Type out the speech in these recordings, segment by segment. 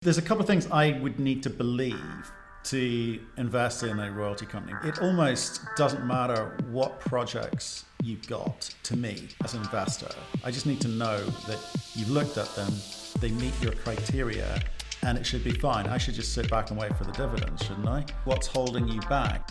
There's a couple of things I would need to believe to invest in a royalty company. It almost doesn't matter what projects you've got to me as an investor. I just need to know that you've looked at them, they meet your criteria, and it should be fine. I should just sit back and wait for the dividends, shouldn't I? What's holding you back?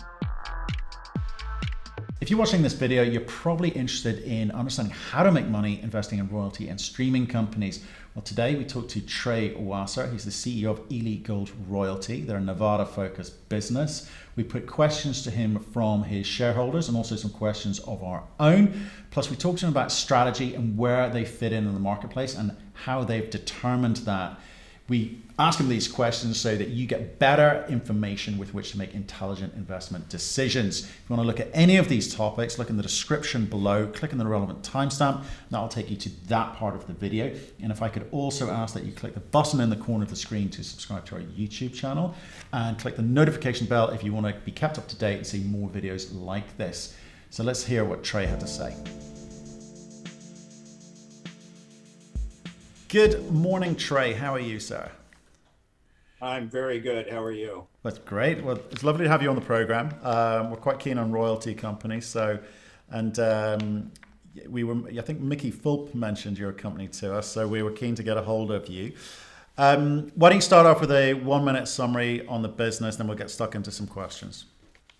If you're watching this video, you're probably interested in understanding how to make money investing in royalty and streaming companies. Well, today we talked to Trey. He's the CEO of Ely Gold Royalty. They're a Nevada-focused business. We put questions to him from his shareholders and also some questions of our own. Plus, we talked to him about strategy and where they fit in the marketplace and how they've determined that. We ask him these questions so that you get better information with which to make intelligent investment decisions. If you want to look at any of these topics, look in the description below, click on the relevant timestamp, and that'll take you to that part of the video. And if I could also ask that you click the button in the corner of the screen to subscribe to our YouTube channel and click the notification bell if you want to be kept up to date and see more videos like this. So let's hear what Trey had to say. Good morning, Trey. How are you, sir? I'm very good. How are you? That's great. Well, it's lovely to have you on the program. We're quite keen on royalty companies. I think Mickey Fulp mentioned your company to us, so we were keen to get a hold of you. Why don't you start off with a 1-minute summary on the business, then we'll get stuck into some questions.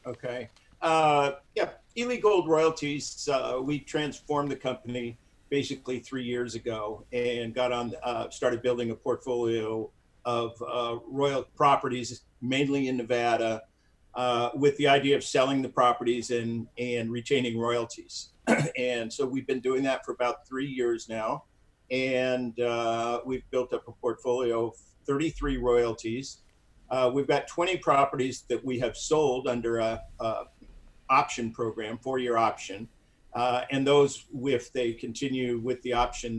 Okay. Ely Gold Royalties, we transformed the company basically 3 years ago and started building a portfolio of royal properties, mainly in Nevada, with the idea of selling the properties and retaining royalties. And so we've been doing that for about 3 years now. And we've built up a portfolio of 33 royalties. We've got 20 properties that we have sold under a option program, 4-year option. And those, if they continue with the option,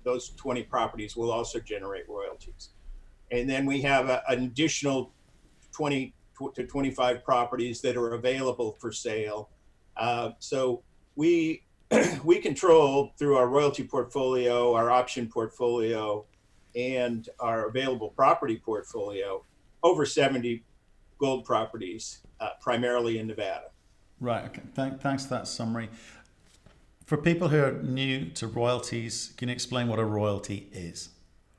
those 20 properties will also generate royalties. And then we have an additional 20 to 25 properties that are available for sale. So we control, through our royalty portfolio, our option portfolio, and our available property portfolio, over 70 gold properties, primarily in Nevada. Right. Okay. Thanks for that summary. For people who are new to royalties, can you explain what a royalty is?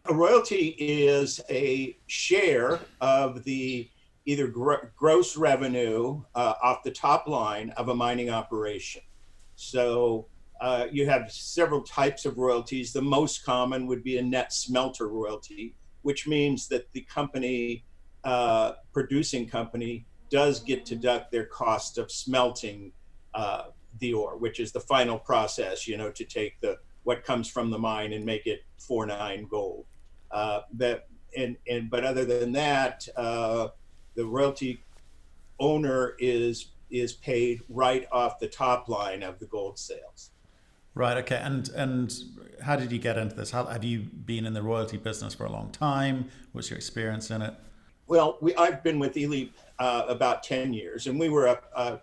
A royalty is a share of the either gross revenue off the top line of a mining operation. So you have several types of royalties. The most common would be a net smelter royalty, which means that the company, producing company, does get to deduct their cost of smelting the ore, which is the final process, to take what comes from the mine and make it 4.9 gold. But other than that, the royalty owner is paid right off the top line of the gold sales. Right. Okay. And how did you get into this? Have you been in the royalty business for a long time? What's your experience in it? Well, I've been with Ely about 10 years, and we were a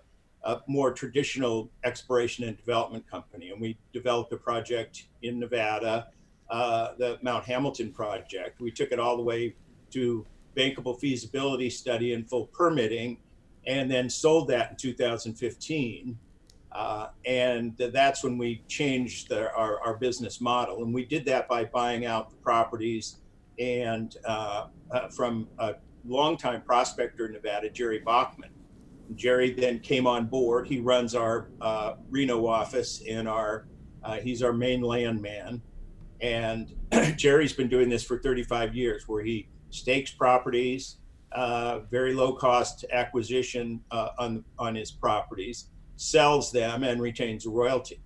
more traditional exploration and development company. And we developed a project in Nevada, the Mount Hamilton project. We took it all the way to bankable feasibility study and full permitting, and then sold that in 2015. And that's when we changed our business model. And we did that by buying out the properties and from a longtime prospector in Nevada, Jerry Bachman. Jerry then came on board. He runs our Reno office and he's our main landman. And Jerry's been doing this for 35 years, where he stakes properties, very low cost acquisition on his properties, sells them and retains a royalty.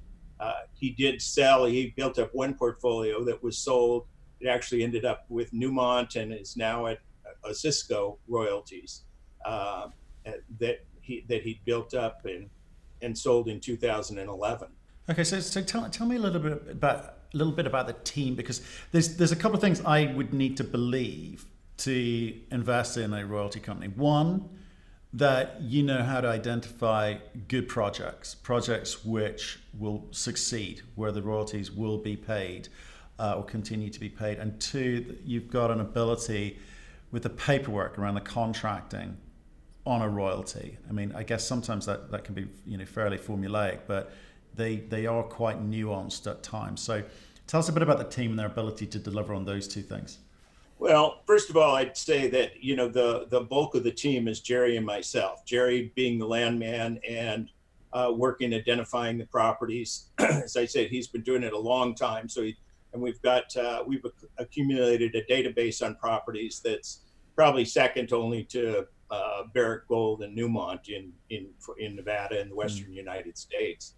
He built up one portfolio that was sold. It actually ended up with Newmont and is now at Cisco Royalties that he built up and sold in 2011. Okay, so tell me a little bit about the team, because there's a couple of things I would need to believe to invest in a royalty company. One, that you know how to identify good projects which will succeed, where the royalties will be paid or continue to be paid. And two, that you've got an ability with the paperwork around the contracting on a royalty? I mean, I guess sometimes that can be, fairly formulaic, but they are quite nuanced at times. So tell us a bit about the team and their ability to deliver on those two things. Well, first of all, I'd say that, the bulk of the team is Jerry and myself. Jerry being the landman and working, identifying the properties. As I said, he's been doing it a long time. And we've accumulated a database on properties that's probably second only to Barrick Gold and Newmont in Nevada and the Western United States.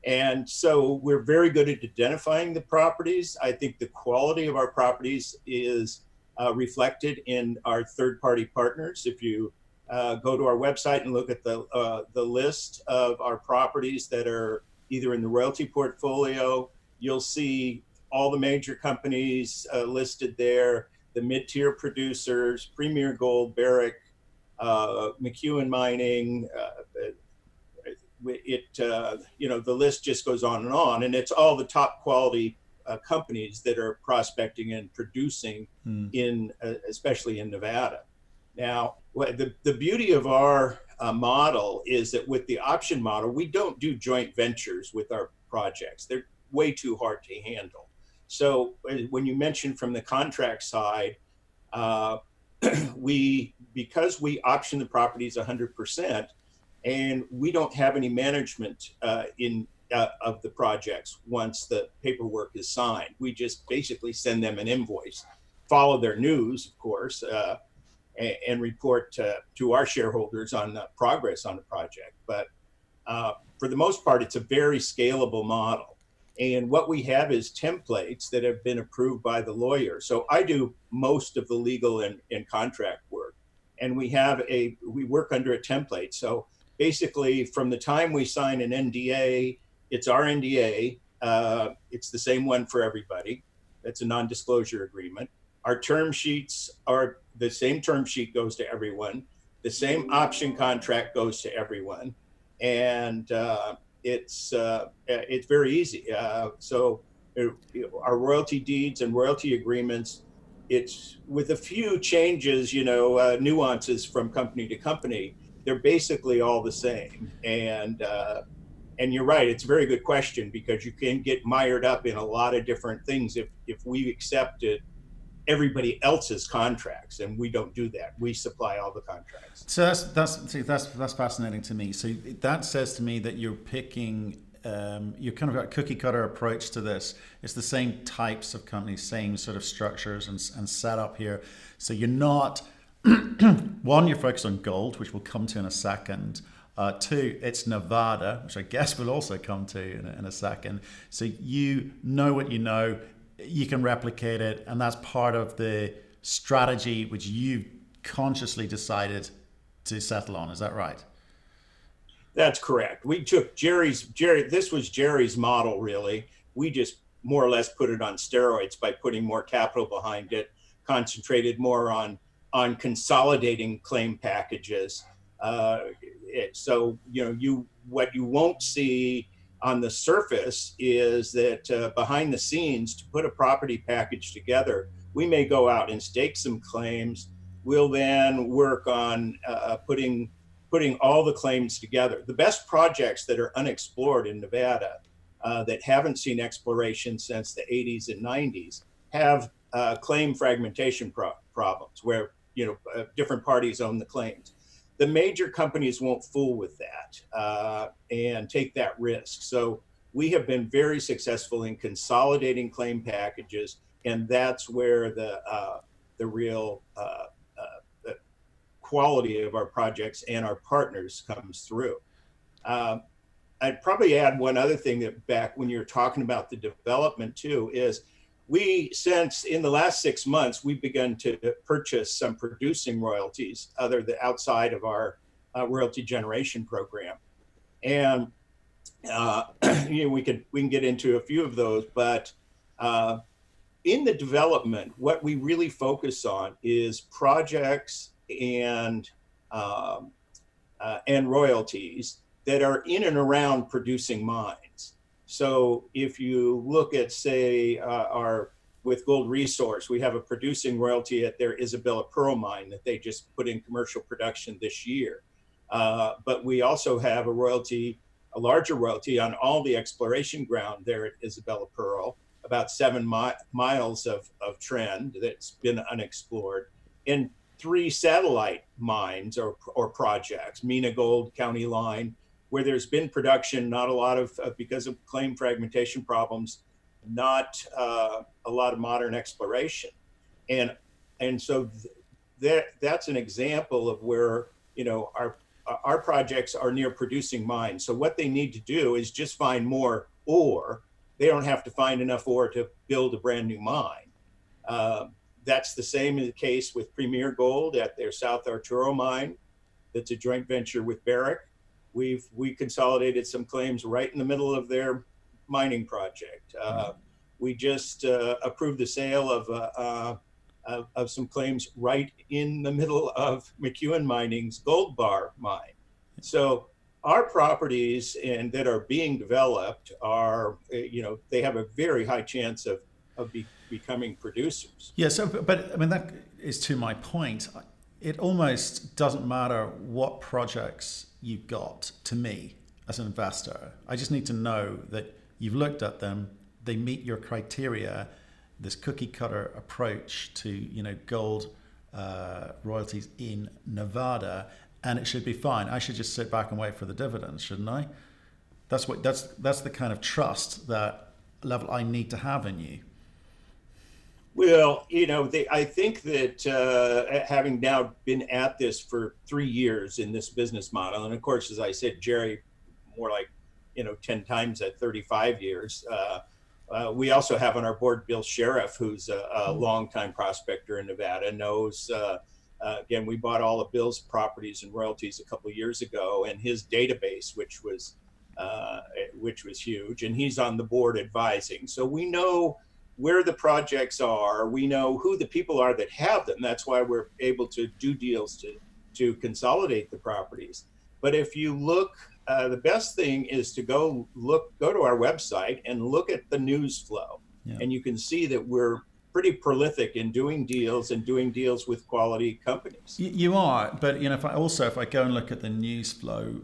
And so we're very good at identifying the properties. I think the quality of our properties is reflected in our third-party partners. If you go to our website and look at the list of our properties that are either in the royalty portfolio, you'll see all the major companies listed there, the mid-tier producers, Premier Gold, Barrick, McEwen Mining. The list just goes on, and it's all the top quality companies that are prospecting and producing especially in Nevada. Now, the beauty of our model is that with the option model, we don't do joint ventures with our projects. They're way too hard to handle. So when you mentioned from the contract side, because we option the properties 100%, and we don't have any management of the projects once the paperwork is signed. We just basically send them an invoice, follow their news, of course, and report to our shareholders on the progress on the project. But for the most part, it's a very scalable model. And what we have is templates that have been approved by the lawyer. So I do most of the legal and contract work. And we work under a template. So basically, from the time we sign an NDA, it's our NDA. It's the same one for everybody. That's a non-disclosure agreement. Our term sheets are the same term sheet goes to everyone. The same option contract goes to everyone. And it's very easy. So our royalty deeds and royalty agreements, it's with a few changes, nuances from company to company, they're basically all the same. And you're right, it's a very good question, because you can get mired up in a lot of different things if we accepted everybody else's contracts, and we don't do that. We supply all the contracts. So that's fascinating to me. So that says to me that you're picking, you're kind of got a cookie cutter approach to this. It's the same types of companies, same sort of structures and setup here. So you're not, one, you're focused on gold, which we'll come to in a second. Two, it's Nevada, which I guess we'll also come to in a second. So you know what you know, you can replicate it, and that's part of the strategy which you consciously decided to settle on. Is that right? That's correct. We took this was Jerry's model, really. We just more or less put it on steroids by putting more capital behind it, concentrated more on consolidating claim packages. So what you won't see on the surface is that behind the scenes, to put a property package together, we may go out and stake some claims. We'll then work on putting all the claims together. The best projects that are unexplored in Nevada that haven't seen exploration since the 80s and 90s have claim fragmentation problems where different parties own the claims. The major companies won't fool with that and take that risk. So we have been very successful in consolidating claim packages, and that's where the real quality of our projects and our partners comes through. I'd probably add one other thing that back when you're talking about the development too, is since in the last 6 months, we've begun to purchase some producing royalties outside of our royalty generation program. And we can get into a few of those, but in the development, what we really focus on is projects and royalties that are in and around producing mines. So if you look at, say, our with Gold Resource, we have a producing royalty at their Isabella Pearl mine that they just put in commercial production this year. But we also have a larger royalty on all the exploration ground there at Isabella Pearl, about 7 miles of trend that's been unexplored, and 3 satellite mines or projects, Mina Gold, County Line, where there's been production, not a lot of, because of claim fragmentation problems, not a lot of modern exploration. And so that's an example of where, our projects are near producing mines. So what they need to do is just find more ore. They don't have to find enough ore to build a brand new mine. That's the same in the case with Premier Gold at their South Arturo mine. That's a joint venture with Barrick. We consolidated some claims right in the middle of their mining project. We just approved the sale of some claims right in the middle of McEwen Mining's Gold Bar mine. So our properties that are being developed are, they have a very high chance of becoming producers. Yeah, so, but I mean, that is to my point. It almost doesn't matter what projects you've got to me as an investor. I just need to know that you've looked at them, they meet your criteria, this cookie cutter approach to gold royalties in Nevada, and it should be fine. I should just sit back and wait for the dividends, shouldn't I? That's the kind of trust that level I need to have in you. Well, I think that having now been at this for 3 years in this business model, and of course, as I said, Jerry, more like 10 times at 35 years. We also have on our board Bill Sheriff, who's a longtime prospector in Nevada, knows, again, we bought all of Bill's properties and royalties a couple of years ago, and his database, which was huge, and he's on the board advising. So we know where the projects are, we know who the people are that have them. That's why we're able to do deals to consolidate the properties. But if you look, the best thing is to go to our website and look at the news flow. Yeah. And you can see that we're pretty prolific in doing deals with quality companies. You are, but if I go and look at the news flow,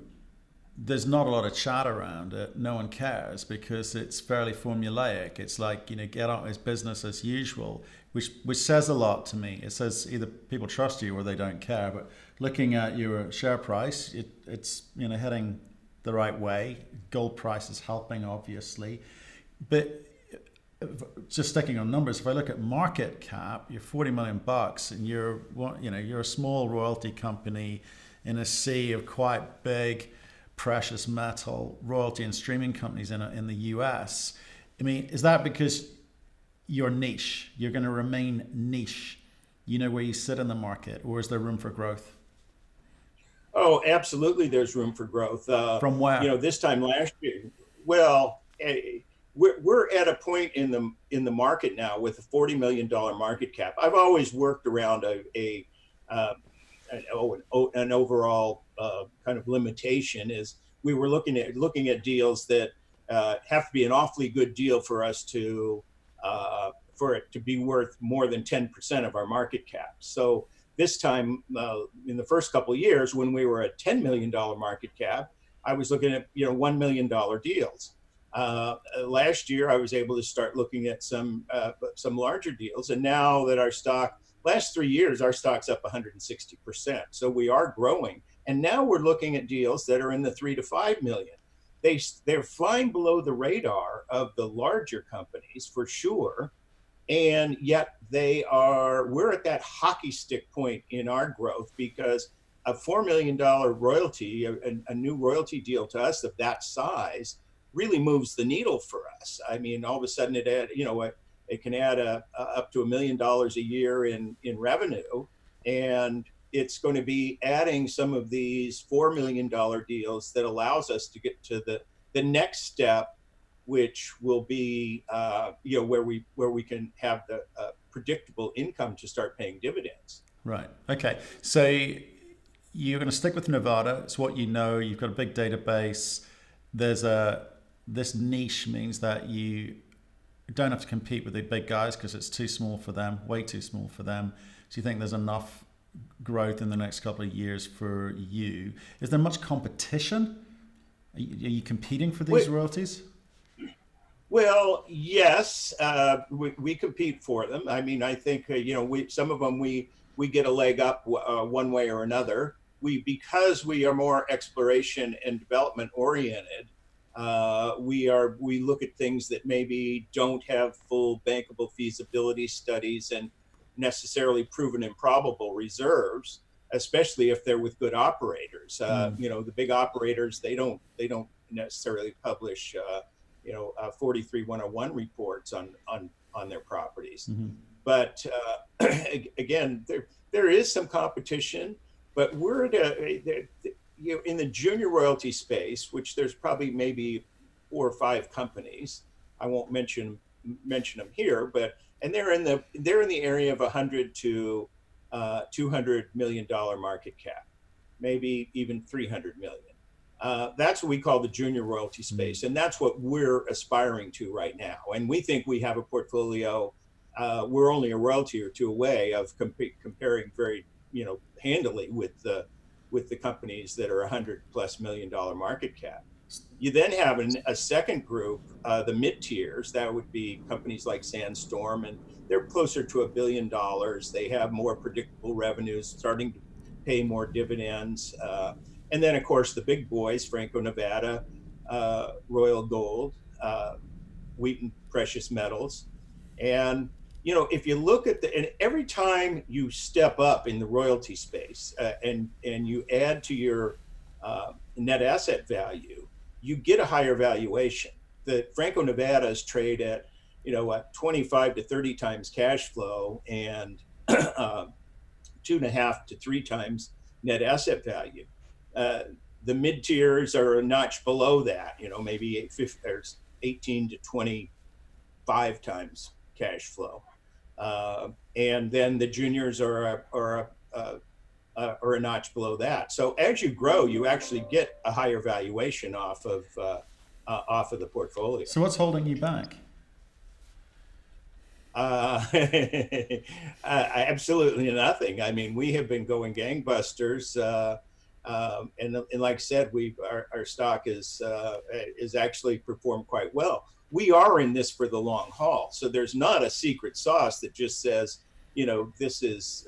there's not a lot of chat around it. No one cares because it's fairly formulaic. It's like, get on with business as usual, which says a lot to me. It says either people trust you or they don't care. But looking at your share price, it's heading the right way. Gold price is helping, obviously. But just sticking on numbers, if I look at market cap, you're $40 million, and you're a small royalty company in a sea of quite big precious metal royalty and streaming companies in the US. I mean, is that because you're niche? You're going to remain niche. You know where you sit in the market, or is there room for growth? Oh, absolutely. There's room for growth. From where? This time last year. Well, we're at a point in the market now with a $40 million market cap. I've always worked around an overall kind of limitation. Is we were looking at deals that have to be an awfully good deal for us for it to be worth more than 10% of our market cap. So this time, in the first couple of years, when we were at $10 million market cap, I was looking at $1 million deals. Last year, I was able to start looking at some larger deals, and now that last 3 years, our stock's up 160%. So we are growing, and now we're looking at deals that are in the 3 to 5 million. They're flying below the radar of the larger companies for sure. And yet we're at that hockey stick point in our growth, because a $4 million royalty, a new royalty deal to us of that size, really moves the needle for us. I mean, all of a sudden it can add up to $1 million a year in revenue. And it's going to be adding some of these $4 million deals that allows us to get to the next step, which will be where we can have the predictable income to start paying dividends. Right. Okay. So you're going to stick with Nevada. It's what you know. You've got a big database. This niche means that you don't have to compete with the big guys because it's too small for them, way too small for them. So you think there's enough growth in the next couple of years for you? Is there much competition? Are you competing for these royalties? Well, yes, we compete for them. I mean, I think some of them we get a leg up one way or another. Because we are more exploration and development oriented. We look at things that maybe don't have full bankable feasibility studies and necessarily proven improbable reserves, especially if they're with good operators. The big operators, they don't necessarily publish 43101 reports on their properties. But again, there is some competition, but we're in the junior royalty space, which there's probably maybe 4 or 5 companies. I won't mention them here, and they're in the area of $100 to $200 million market cap, maybe even 300 million. That's what we call the junior royalty space, and that's what we're aspiring to right now. And we think we have a portfolio. We're only a royalty or two away of comparing very, handily with the companies that are $100+ million market cap. You then have a second group, the mid tiers. That would be companies like Sandstorm, and they're closer to $1 billion. They have more predictable revenues, starting to pay more dividends. And then, of course, the big boys, Franco-Nevada, Royal Gold, Wheaton Precious Metals. And, if you look at and every time you step up in the royalty space and you add to your net asset value, you get a higher valuation. The Franco-Nevadas trade at, 25 to 30 times cash flow and 2.5 to 3 times net asset value. The mid tiers are a notch below that, maybe 18 to 25 times cash flow. And then the juniors are a notch below that. So as you grow, you actually get a higher valuation off of the portfolio. So what's holding you back? Absolutely nothing. I mean, we have been going gangbusters, and like I said, our stock is actually performed quite well. We are in this for the long haul, so there's not a secret sauce that just says, this is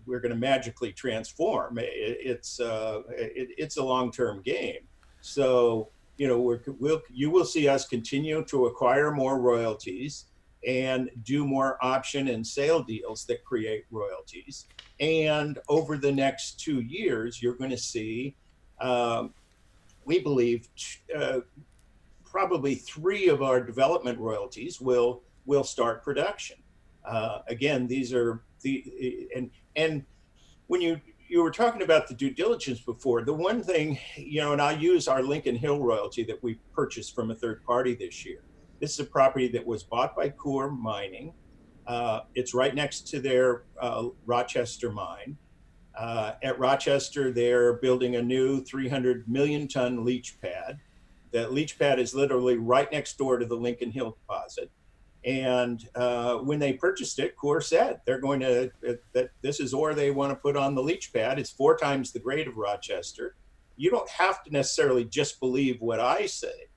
we're going to magically transform. It's a long-term game. So you will see us continue to acquire more royalties and do more option and sale deals that create royalties. And over the next 2 years, you're going to see, we believe, probably 3 of our development royalties will start production. Again, these are and when you were talking about the due diligence before, the one thing, and I use our Lincoln Hill royalty that we purchased from a third party this year. This is a property that was bought by Coeur Mining. It's right next to their Rochester mine. At Rochester, they're building a new 300 million ton leach pad. The leach pad is literally right next door to the Lincoln Hill deposit. And when they purchased it, Coeur said they're going to, that this is ore they want to put on the leach pad. It's 4 times the grade of Rochester. You don't have to necessarily just believe what I say.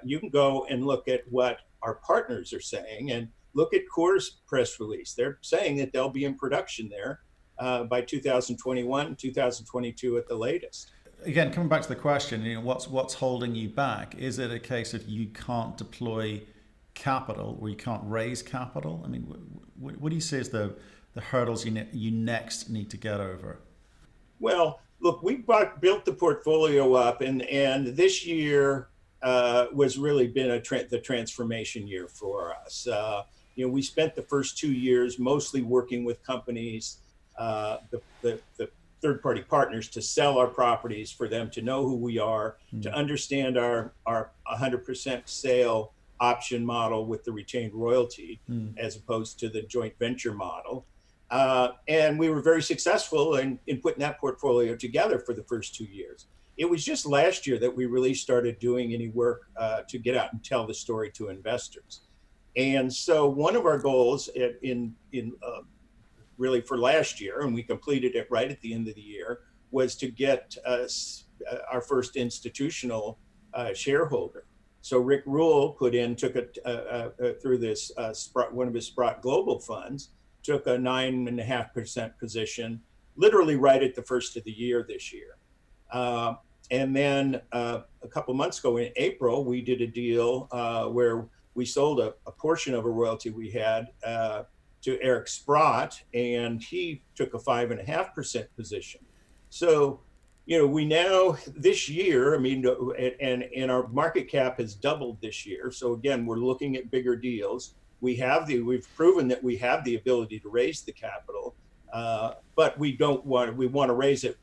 You can go and look at what our partners are saying and look at Coeur's press release. They're saying that they'll be in production there by 2021, 2022 at the latest. Again, coming back to the question, what's holding you back? Is it a case of you can't deploy capital or you can't raise capital? I mean, what do you say is the hurdles you next need to get over? Well, look, we built the portfolio up, and this year was really been the transformation year for us. We spent the first 2 years mostly working with companies, the third-party partners, to sell our properties, for them to know who we are, to understand our 100% sale option model with the retained royalty, as opposed to the joint venture model. And we were very successful in putting that portfolio together for the first 2 years. it was just last year that we really started doing any work to get out and tell the story to investors. And so one of our goals in really for last year, and we completed it right at the end of the year, was to get our first institutional shareholder. So Rick Rule took it through this one of his Sprott Global funds, took a 9.5% position, literally right at the first of the year this year. And then a couple months ago in April, we did a deal where we sold a portion of a royalty we had to Eric Sprott, and he took a 5.5% position. So, we now this year, and our market cap has doubled this year. So again, we're looking at bigger deals. We've proven that we have the ability to raise the capital, but we want to raise it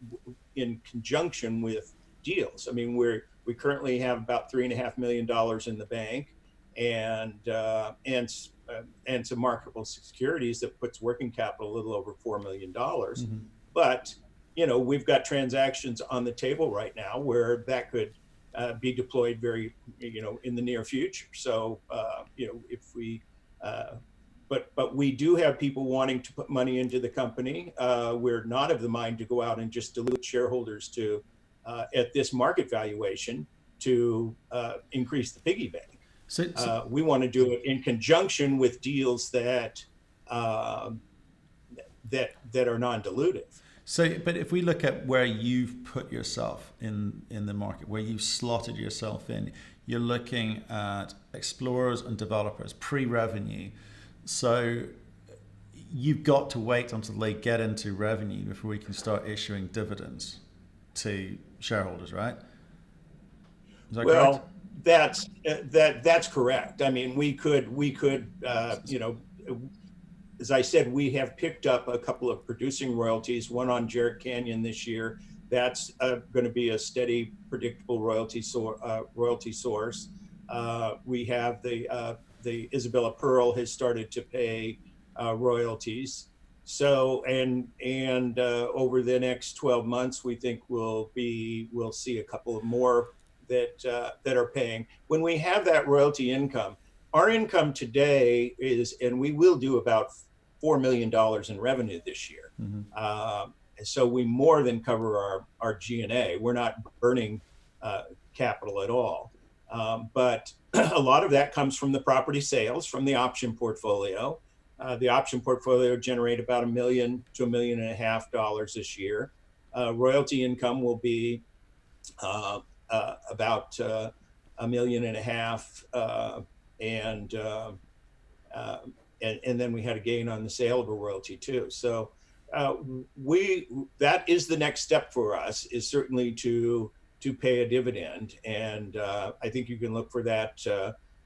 in conjunction with deals. We currently have about $3.5 million in the bank, and some marketable securities that puts working capital a little over $4 million. Mm-hmm. But we've got transactions on the table right now where that could be deployed very in the near future. So if we but we do have people wanting to put money into the company. We're not of the mind to go out and just dilute shareholders to at this market valuation to increase the piggy bank. So we want to do it in conjunction with deals that are non-dilutive. So, but if we look at where you've put yourself in the market, where you've slotted yourself in, you're looking at explorers and developers, pre-revenue. So you've got to wait until they get into revenue before we can start issuing dividends to shareholders, right? Is that correct? That's correct. We could as I said, we have picked up a couple of producing royalties, one on Jarrett Canyon this year. That's going to be a steady, predictable royalty source. We have the Isabella Pearl has started to pay royalties. So and over the next 12 months, we think we'll see a couple of more that are paying. When we have that royalty income, our income today is, and we will do about $4 million in revenue this year. Mm-hmm. So we more than cover our G&A. We're not burning capital at all. But a lot of that comes from the property sales, from the option portfolio. The option portfolio generate about $1 million to $1.5 million this year. Royalty income will be about $1.5 million, and then we had a gain on the sale of a royalty too. So that is the next step for us, is certainly to pay a dividend, and I think you can look for that.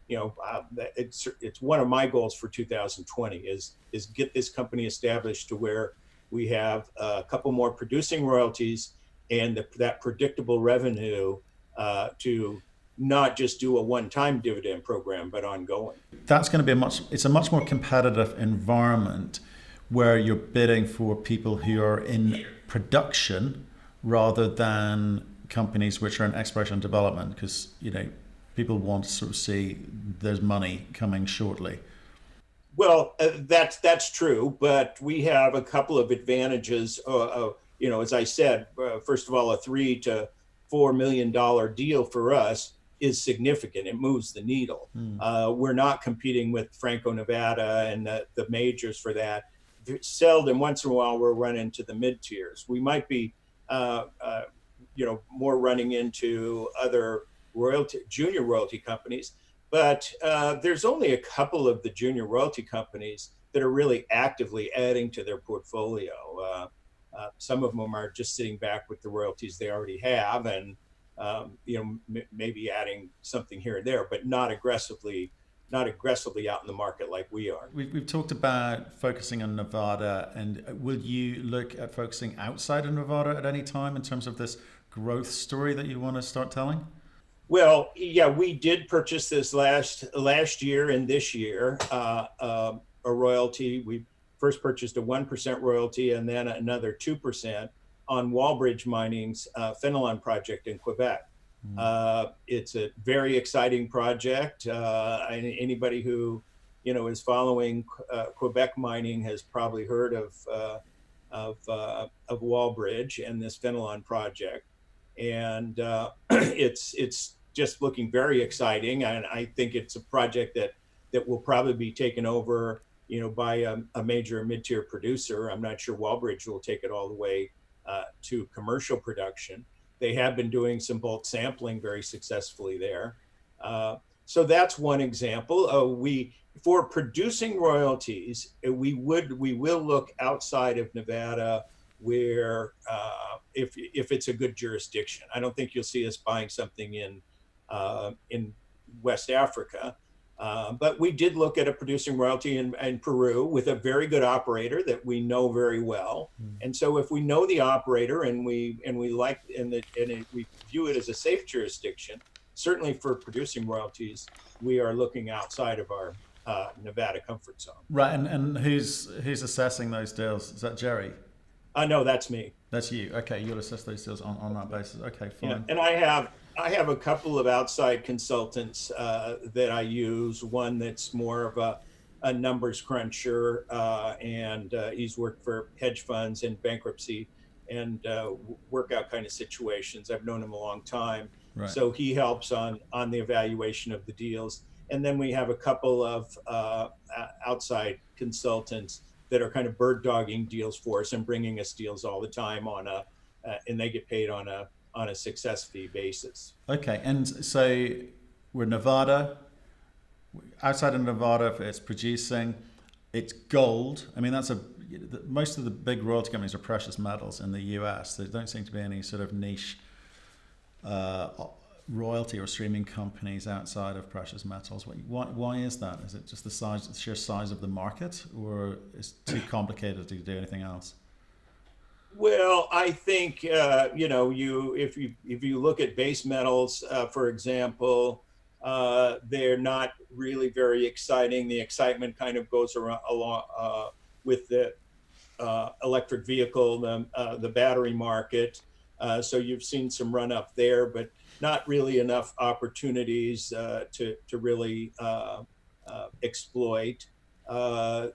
It's one of my goals for 2020 is get this company established to where we have a couple more producing royalties and that predictable revenue to not just do a one-time dividend program, but ongoing. That's going to be it's a much more competitive environment where you're bidding for people who are in production rather than companies which are in exploration and development, because people want to sort of see there's money coming shortly. Well, that's true, but we have a couple of advantages. As I said, first of all, a $3 to $4 million deal for us is significant. It moves the needle. We're not competing with Franco-Nevada and the majors for that. Seldom, once in a while, we'll run into the mid-tiers. We might be, more running into other junior royalty companies, but there's only a couple of the junior royalty companies that are really actively adding to their portfolio. Some of them are just sitting back with the royalties they already have, and maybe adding something here and there, but not aggressively out in the market like we are. We've talked about focusing on Nevada, and will you look at focusing outside of Nevada at any time in terms of this growth story that you want to start telling? Well, yeah, we did purchase this last year and this year a royalty. We first purchased a 1% royalty and then another 2% on Walbridge Mining's Fenelon project in Quebec. It's a very exciting project. Anybody who is following Quebec mining has probably heard of Walbridge and this Fenelon project, and it's just looking very exciting. And I think it's a project that will probably be taken over, by a major mid-tier producer. I'm not sure Walbridge will take it all the way to commercial production. They have been doing some bulk sampling very successfully there. So that's one example. For producing royalties, we will look outside of Nevada, where if it's a good jurisdiction. I don't think you'll see us buying something in West Africa. But we did look at a producing royalty in Peru with a very good operator that we know very well. And so if we know the operator and we like we view it as a safe jurisdiction, certainly for producing royalties, we are looking outside of our Nevada comfort zone. Right, and who's assessing those deals? Is that Jerry? No, that's me. That's you. Okay, you'll assess those deals on that basis. Okay, fine. Yeah. And I have a couple of outside consultants that I use. One that's more of a numbers cruncher, and he's worked for hedge funds and bankruptcy and workout kind of situations. I've known him a long time. Right. So he helps on the evaluation of the deals. And then we have a couple of outside consultants that are kind of bird dogging deals for us and bringing us deals all the time and they get paid on a success fee basis. Okay, and so we're Nevada. Outside of Nevada, if it's producing, it's gold. I mean, most of the big royalty companies are precious metals in the US. There don't seem to be any sort of niche royalty or streaming companies outside of precious metals. Why is that? Is it just the sheer size of the market, or is it too complicated to do anything else? Well, I think if you look at base metals, for example, they're not really very exciting. The excitement kind of goes along with the electric vehicle, the battery market. So you've seen some run up there, but not really enough opportunities to really exploit. Of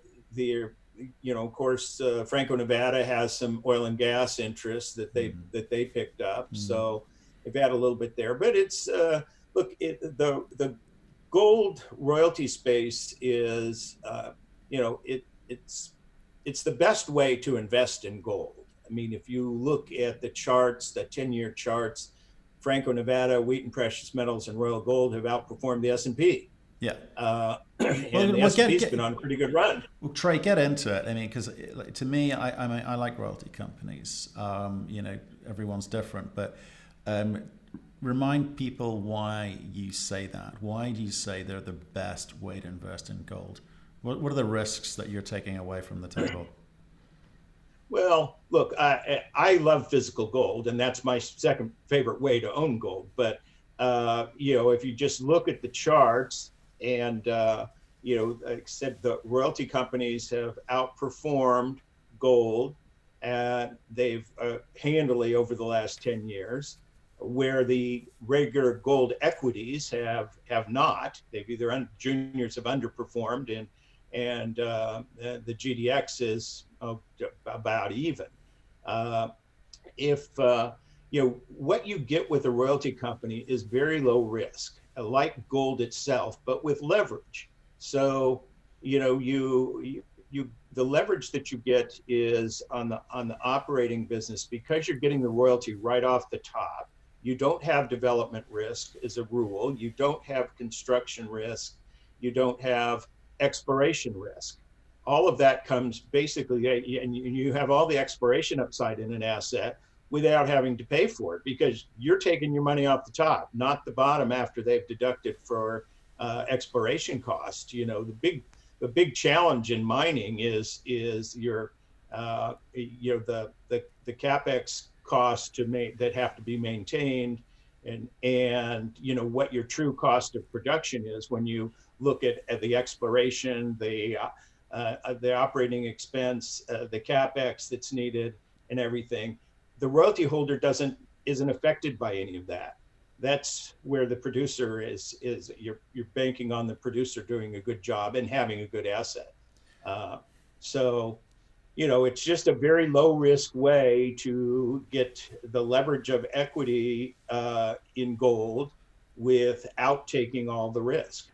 course, Franco-Nevada has some oil and gas interests that they picked up, so they've had a little bit there. But it's the gold royalty space is it's the best way to invest in gold. I mean, if you look at the charts, the 10-year charts, Franco-Nevada, Wheaton Precious Metals, and Royal Gold have outperformed the S&P. Yeah. And the S&P's been on a pretty good run. Well, Trey, get into it. I mean, because to me, I like royalty companies. Everyone's different, but remind people why you say that. Why do you say they're the best way to invest in gold? What are the risks that you're taking away from the table? Well, look, I love physical gold, and that's my second favorite way to own gold. But if you just look at the charts, and like I said, the royalty companies have outperformed gold, and they've handily over the last 10 years, where the regular gold equities have not. They've either juniors have underperformed, and the GDX is about even. What you get with a royalty company is very low risk, like gold itself, but with leverage. So, the leverage that you get is on the operating business, because you're getting the royalty right off the top. You don't have development risk as a rule. You don't have construction risk. You don't have exploration risk. All of that comes basically, and you have all the exploration upside in an asset without having to pay for it, because you're taking your money off the top, not the bottom after they've deducted for exploration costs. The big challenge in mining is your the capex costs that have to be maintained, and what your true cost of production is when you look at the exploration, the operating expense, the capex that's needed, and everything. the royalty holder isn't affected by any of that. That's where the producer is you're banking on the producer doing a good job and having a good asset. So, it's just a very low risk way to get the leverage of equity in gold without taking all the risk.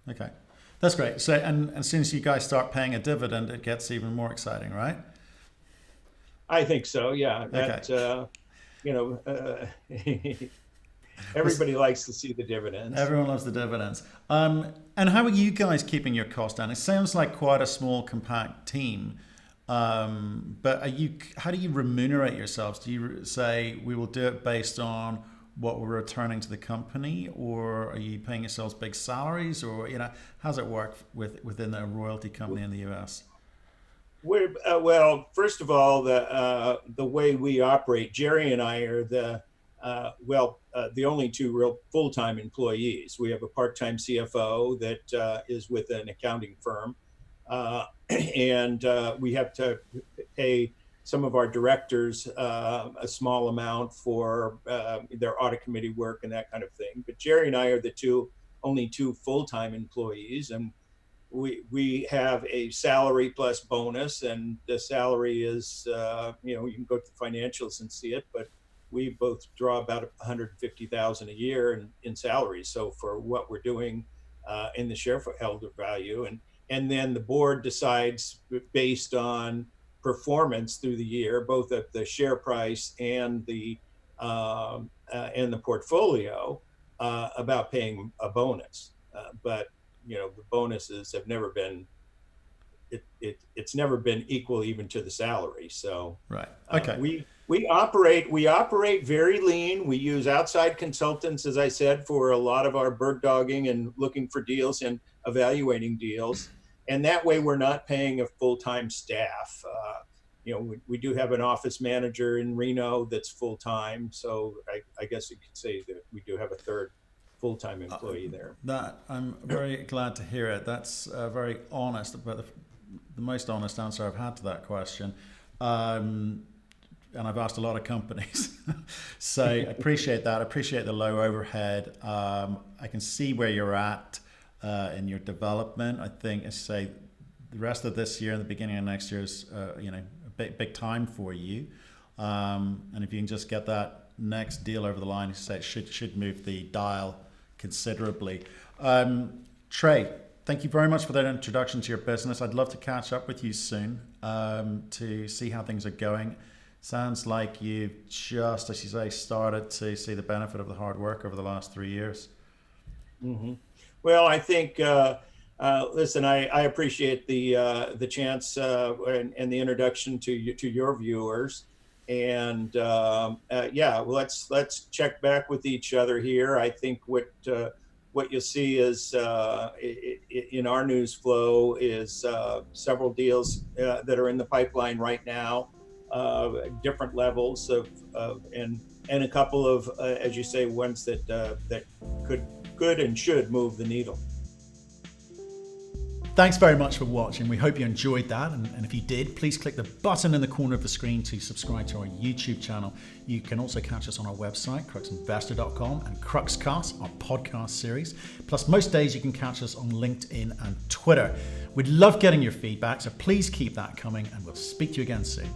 Okay, that's great. So, and as soon as you guys start paying a dividend, it gets even more exciting, right? I think so. Yeah. That, everybody likes to see the dividends. Everyone loves the dividends. And how are you guys keeping your costs down? It sounds like quite a small, compact team. But how do you remunerate yourselves? Do you say we will do it based on what we're returning to the company, or are you paying yourselves big salaries, or how's it work within a royalty company in the US? Well, first of all, the way we operate, Jerry and I are the only two real full-time employees. We have a part-time CFO that is with an accounting firm, and we have to pay some of our directors a small amount for their audit committee work and that kind of thing. But Jerry and I are the only two full-time employees, and we have a salary plus bonus, and the salary is you can go to the financials and see it, but we both draw about $150,000 a year in salaries. So for what we're doing in the shareholder value, and then the board decides based on performance through the year, both at the share price and the portfolio, about paying a bonus. But the bonuses have never been it's never been equal even to the salary. So right. Okay. We operate very lean. We use outside consultants, as I said, for a lot of our bird dogging and looking for deals and evaluating deals. And that way we're not paying a full-time staff. We do have an office manager in Reno that's full-time. So I guess you could say that we do have a third full-time employee there. That I'm very glad to hear it. That's very honest, but the most honest answer I've had to that question. And I've asked a lot of companies. So I appreciate that. I appreciate the low overhead. I can see where you're at in your development. I think, as I say, the rest of this year and the beginning of next year is a big time for you. And if you can just get that next deal over the line, it should move the dial considerably. Trey, thank you very much for that introduction to your business. I'd love to catch up with you soon to see how things are going. Sounds like you've just, as you say, started to see the benefit of the hard work over the last 3 years. Mm-hmm. Well, I think, listen, I appreciate the chance and the introduction to your viewers. And let's check back with each other here. I think what you'll see is in our news flow is several deals that are in the pipeline right now. Different levels and a couple of, as you say, ones that could and should move the needle. Thanks very much for watching. We hope you enjoyed that. And if you did, please click the button in the corner of the screen to subscribe to our YouTube channel. You can also catch us on our website, cruxinvestor.com, and Cruxcast, our podcast series. Plus, most days you can catch us on LinkedIn and Twitter. We'd love getting your feedback, so please keep that coming, and we'll speak to you again soon.